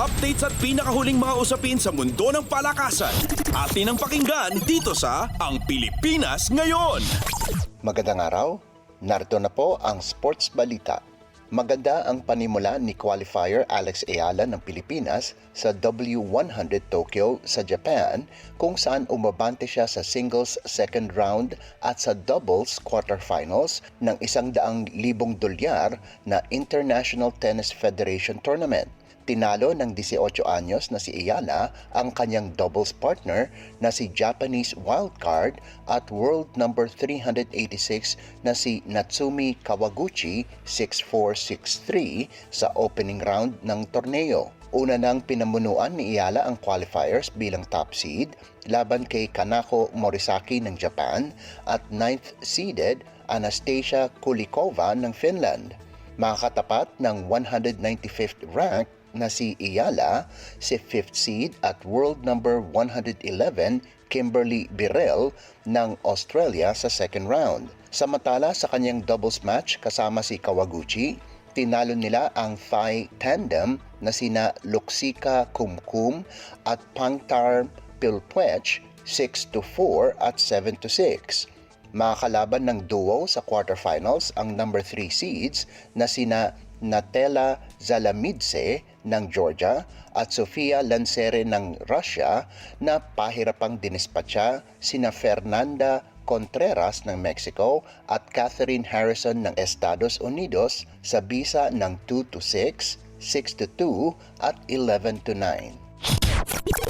Updates at pinakahuling mga usapin sa mundo ng palakasan. Atin ang pakinggan dito sa Ang Pilipinas Ngayon. Magandang araw, narito na po ang sports balita. Maganda ang panimula ni qualifier Alex Ayala ng Pilipinas sa W100 Tokyo sa Japan, kung saan umabante siya sa singles second round at sa doubles quarterfinals ng $100,000 na International Tennis Federation Tournament. Tinalo ng 18 anyos na si Ayala ang kanyang doubles partner na si Japanese wildcard at world number 386 na si Natsumi Kawaguchi 6-4, 6-3 sa opening round ng torneo. Una nang pinamunuan ni Ayala ang qualifiers bilang top seed laban kay Kanako Morisaki ng Japan at 9th seeded Anastasia Kulikova ng Finland. Makakatapat ng 195th rank na si Ayala, si 5th seed at world number 111 Kimberly Birrell ng Australia sa second round. Samantala sa kanyang doubles match kasama si Kawaguchi, tinalo nila ang Thai tandem na sina Luxika Kumkum at Pangtar Pilpuech 6-4 at 7-6. Makakalaban ng duo sa quarterfinals ang number 3 seeds na sina Natela Zalamidze ng Georgia at Sofia Lansere ng Russia, na pahirapang dinispatcha sina Fernanda Contreras ng Mexico at Catherine Harrison ng Estados Unidos sa bisa ng 2-6, 6-2 at 11-9.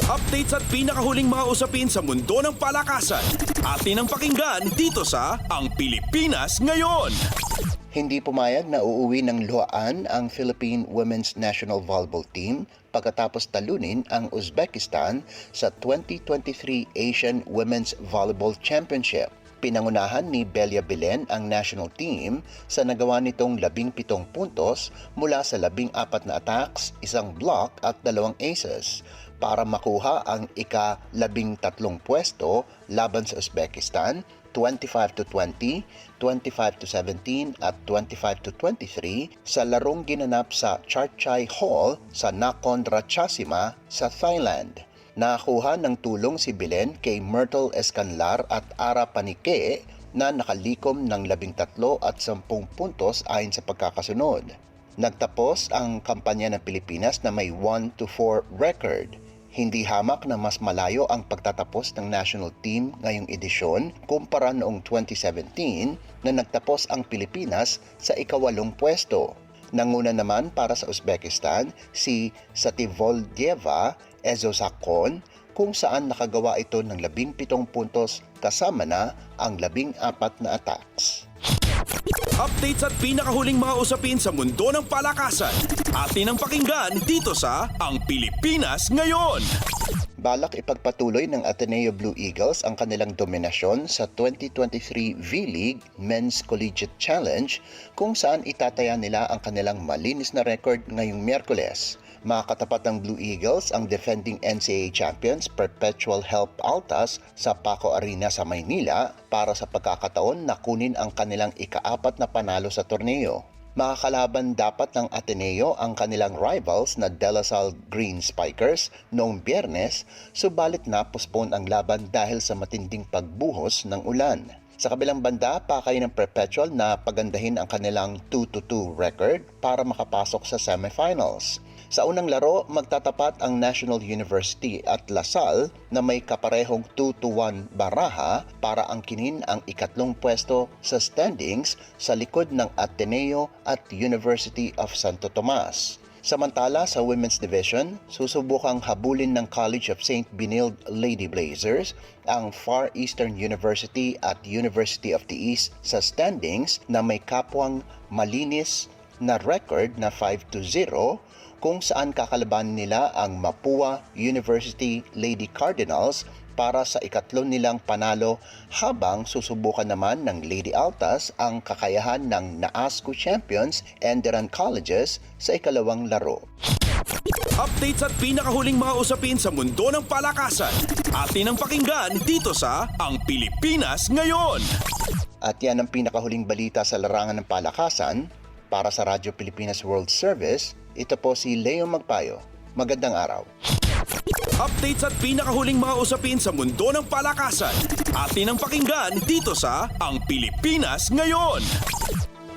Updates at pinakahuling mga usapin sa mundo ng palakasan. Atin ang pakinggan dito sa Ang Pilipinas Ngayon. Hindi pumayag na uuwi ng luhaan ang Philippine Women's National Volleyball Team pagkatapos talunin ang Uzbekistan sa 2023 Asian Women's Volleyball Championship. Pinangunahan ni Belia Belen ang national team sa nagawa nitong 17 puntos mula sa 14 na attacks, 1 block at 2 aces para makuha ang ika-13 pwesto laban sa Uzbekistan, 25-20, 25-17 at 25-23 sa larong ginanap sa Charchai Hall sa Nakhon Ratchasima sa Thailand. Nakakuha ng tulong si Belen kay Myrtle Escanlar at Ara Panike na nakalikom ng 13 at 10 puntos ayon sa pagkakasunod. Nagtapos ang kampanya ng Pilipinas na may 1-4 record. Hindi hamak na mas malayo ang pagtatapos ng national team ngayong edisyon kumpara noong 2017 na nagtapos ang Pilipinas sa ika-8 pwesto. Nanguna naman para sa Uzbekistan si Sativoldieva Ezosakon, kung saan nakagawa ito ng 17 puntos kasama na ang 14 na attacks. Updates at pinakahuling mga usapin sa mundo ng palakasan. Atin ang pakinggan dito sa Ang Pilipinas Ngayon. Balak ipagpatuloy ng Ateneo Blue Eagles ang kanilang dominasyon sa 2023 V-League Men's Collegiate Challenge, kung saan itataya nila ang kanilang malinis na record ngayong Miyerkules. Makakatapat ng Blue Eagles ang defending NCAA champions Perpetual Help Altas sa Paco Arena sa Maynila para sa pagkakataon na kunin ang kanilang ika-4 na panalo sa torneo. Makakalaban dapat ng Ateneo ang kanilang rivals na De La Salle Green Spikers noong Biyernes, subalit na-postpone ang laban dahil sa matinding pagbuhos ng ulan. Sa kabilang banda, pakay ng Perpetual na pagandahin ang kanilang 2-2 record para makapasok sa semifinals. Sa unang laro, magtatapat ang National University at La Salle na may kaparehong 2-1 baraha para angkinin ang ika-3 pwesto sa standings sa likod ng Ateneo at University of Santo Tomas. Samantala sa Women's Division, susubukang habulin ng College of St. Benilde Lady Blazers ang Far Eastern University at University of the East sa standings na may kapwang malinis na record na 5-0, kung saan kakalabanin nila ang Mapua University Lady Cardinals para sa ika-3 nilang panalo, habang susubukan naman ng Lady Altas ang kakayahan ng NAASCO champions Enderun Colleges sa ika-2 laro. Updates at pinakahuling mga usapin sa mundo ng palakasan. Atin ang pakinggan dito sa Ang Pilipinas Ngayon. At yan ang pinakahuling balita sa larangan ng palakasan. Para sa Radyo Pilipinas World Service, ito po si Leo Magpayo. Magandang araw. Updates at pinakahuling mga usapin sa mundo ng palakasan. Atin ang pakinggan dito sa Ang Pilipinas Ngayon.